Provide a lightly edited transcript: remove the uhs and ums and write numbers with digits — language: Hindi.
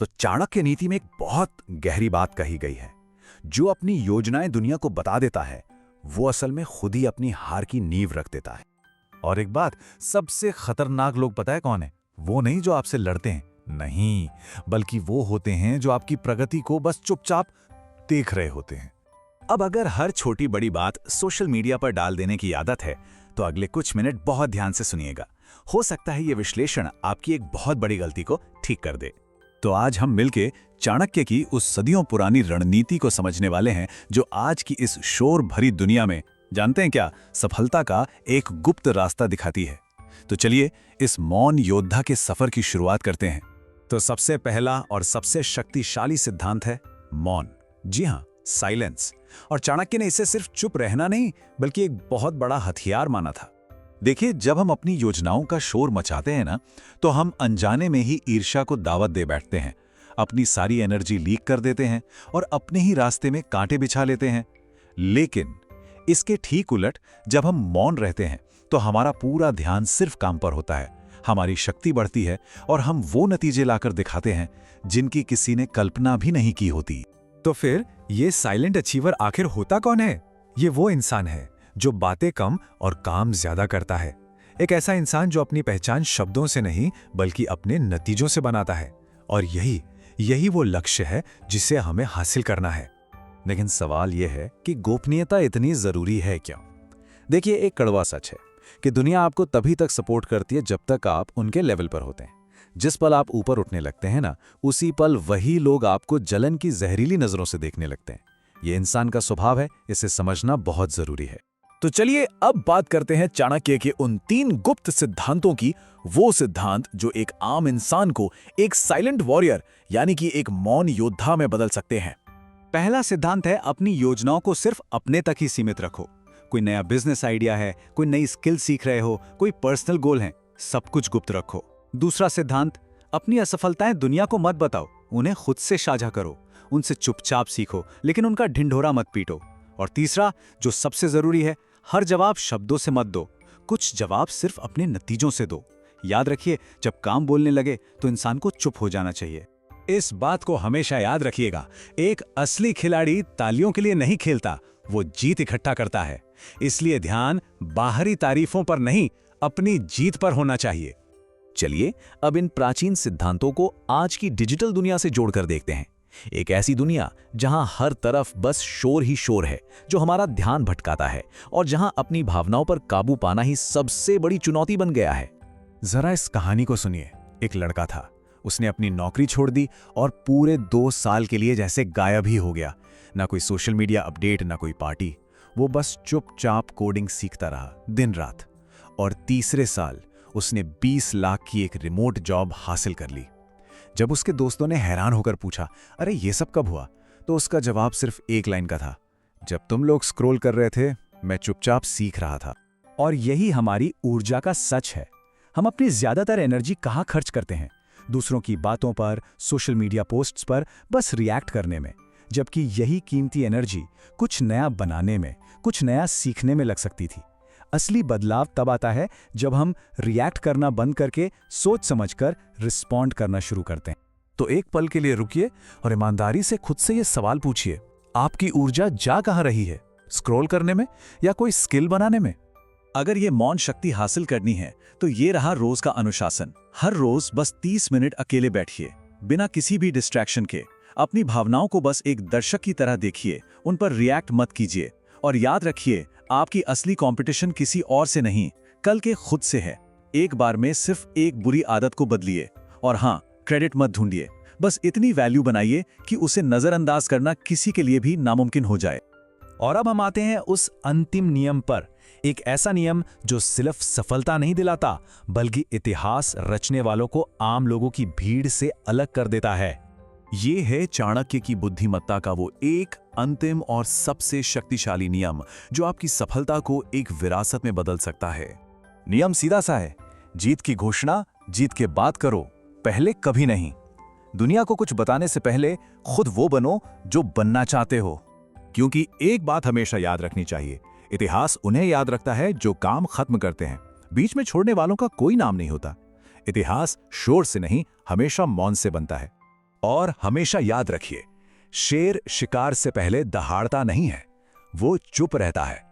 तो चाणक्य नीति में एक बहुत गहरी बात कही गई है। जो अपनी योजनाएं दुनिया को बता देता है वो असल में खुद ही अपनी हार की नींव रख देता है। और एक बात, सबसे खतरनाक लोग पता है कौन है? वो नहीं जो आपसे लड़ते हैं, नहीं, बल्कि वो होते हैं जो आपकी प्रगति को बस चुपचाप देख रहे होते हैं। अब अगर हर छोटी बड़ी बात सोशल मीडिया पर डाल देने की आदत है तो अगले कुछ मिनट बहुत ध्यान से सुनिएगा। हो सकता है ये विश्लेषण आपकी एक बहुत बड़ी गलती को ठीक कर दे। तो आज हम मिलके चाणक्य की उस सदियों पुरानी रणनीति को समझने वाले हैं जो आज की इस शोर भरी दुनिया में, जानते हैं क्या, सफलता का एक गुप्त रास्ता दिखाती है। तो चलिए इस मौन योद्धा के सफर की शुरुआत करते हैं। तो सबसे पहला और सबसे शक्तिशाली सिद्धांत है मौन। जी हाँ, साइलेंस। और चाणक्य ने इसे सिर्फ चुप रहना नहीं बल्कि एक बहुत बड़ा हथियार माना था। देखिए, जब हम अपनी योजनाओं का शोर मचाते हैं ना, तो हम अनजाने में ही ईर्ष्या को दावत दे बैठते हैं, अपनी सारी एनर्जी लीक कर देते हैं और अपने ही रास्ते में कांटे बिछा लेते हैं। लेकिन इसके ठीक उलट, जब हम मौन रहते हैं तो हमारा पूरा ध्यान सिर्फ काम पर होता है, हमारी शक्ति बढ़ती है और हम वो नतीजे लाकर दिखाते हैं जिनकी किसी ने कल्पना भी नहीं की होती। तो फिर ये साइलेंट अचीवर आखिर होता कौन है? ये वो इंसान है जो बातें कम और काम ज्यादा करता है। एक ऐसा इंसान जो अपनी पहचान शब्दों से नहीं बल्कि अपने नतीजों से बनाता है। और यही वो लक्ष्य है जिसे हमें हासिल करना है। लेकिन सवाल यह है कि गोपनीयता इतनी जरूरी है क्यों? देखिए, एक कड़वा सच है कि दुनिया आपको तभी तक सपोर्ट करती है जब तक आप उनके लेवल पर होते हैं। जिस पल आप ऊपर उठने लगते हैं ना, उसी पल वही लोग आपको जलन की जहरीली नजरों से देखने लगते हैं। ये इंसान का स्वभाव है, इसे समझना बहुत जरूरी है। तो चलिए अब बात करते हैं चाणक्य के उन 3 गुप्त सिद्धांतों की। वो सिद्धांत जो एक आम इंसान को एक साइलेंट वॉरियर यानी कि एक मौन योद्धा में बदल सकते हैं। पहला सिद्धांत है, अपनी योजनाओं को सिर्फ अपने तक ही सीमित रखो। कोई नया बिजनेस आइडिया है, कोई नई स्किल सीख रहे हो, कोई पर्सनल गोल है, सब कुछ गुप्त रखो। दूसरा सिद्धांत, अपनी असफलताएं दुनिया को मत बताओ, उन्हें खुद से साझा करो। उनसे चुपचाप सीखो लेकिन उनका ढिंढोरा मत पीटो। और तीसरा, जो सबसे जरूरी है, हर जवाब शब्दों से मत दो, कुछ जवाब सिर्फ अपने नतीजों से दो। याद रखिए, जब काम बोलने लगे तो इंसान को चुप हो जाना चाहिए। इस बात को हमेशा याद रखिएगा, एक असली खिलाड़ी तालियों के लिए नहीं खेलता, वो जीत इकट्ठा करता है। इसलिए ध्यान बाहरी तारीफों पर नहीं, अपनी जीत पर होना चाहिए। चलिए अब इन प्राचीन सिद्धांतों को आज की डिजिटल दुनिया से जोड़कर देखते हैं। एक ऐसी दुनिया जहां हर तरफ बस शोर ही शोर है, जो हमारा ध्यान भटकाता है और जहां अपनी भावनाओं पर काबू पाना ही सबसे बड़ी चुनौती बन गया है। जरा इस कहानी को सुनिए। एक लड़का था, उसने अपनी नौकरी छोड़ दी और पूरे 2 साल के लिए जैसे गायब ही हो गया। ना कोई सोशल मीडिया अपडेट, ना कोई पार्टी। वो बस चुपचाप कोडिंग सीखता रहा दिन रात। और तीसरे साल उसने 20 लाख की एक रिमोट जॉब हासिल कर ली। जब उसके दोस्तों ने हैरान होकर पूछा, अरे ये सब कब हुआ, तो उसका जवाब सिर्फ एक लाइन का था, जब तुम लोग स्क्रॉल कर रहे थे मैं चुपचाप सीख रहा था। और यही हमारी ऊर्जा का सच है। हम अपनी ज्यादातर एनर्जी कहाँ खर्च करते हैं? दूसरों की बातों पर, सोशल मीडिया पोस्ट्स पर, बस रिएक्ट करने में। जबकि यही कीमती एनर्जी कुछ नया बनाने में, कुछ नया सीखने में लग सकती थी। असली बदलाव तब आता है जब हम रिएक्ट करना बंद करके सोच समझकर रिस्पॉन्ड करना शुरू करते हैं। तो एक पल के लिए रुकिए और ईमानदारी से खुद से ये सवाल पूछिए, आपकी ऊर्जा जा कहाँ रही है? स्क्रॉल करने में या कोई स्किल बनाने में? अगर ये मौन शक्ति हासिल करनी है तो ये रहा रोज का अनुशासन। हर रोज बस 30 मिनट अकेले बैठिए, बिना किसी भी डिस्ट्रैक्शन के। अपनी भावनाओं को बस एक दर्शक की तरह देखिए, उन पर रिएक्ट मत कीजिए। और याद रखिए, आपकी असली कंपटीशन किसी और से नहीं, कल के खुद से है। एक बार में सिर्फ एक बुरी आदत को बदलिए। और हाँ, क्रेडिट मत ढूंढिए, बस इतनी वैल्यू बनाइए कि उसे नजरअंदाज करना किसी के लिए भी नामुमकिन हो जाए। और अब हम आते हैं उस अंतिम नियम पर, एक ऐसा नियम जो सिर्फ सफलता नहीं दिलाता बल्कि इतिहास रचने वालों को आम लोगों की भीड़ से अलग कर देता है। ये है चाणक्य की बुद्धिमत्ता का वो एक अंतिम और सबसे शक्तिशाली नियम जो आपकी सफलता को एक विरासत में बदल सकता है। नियम सीधा सा है, जीत की घोषणा जीत के बाद करो, पहले कभी नहीं। दुनिया को कुछ बताने से पहले खुद वो बनो जो बनना चाहते हो। क्योंकि एक बात हमेशा याद रखनी चाहिए, इतिहास उन्हें याद रखता है जो काम खत्म करते हैं, बीच में छोड़ने वालों का कोई नाम नहीं होता। इतिहास शोर से नहीं, हमेशा मौन से बनता है। और हमेशा याद रखिए, शेर शिकार से पहले दहाड़ता नहीं है, वो चुप रहता है।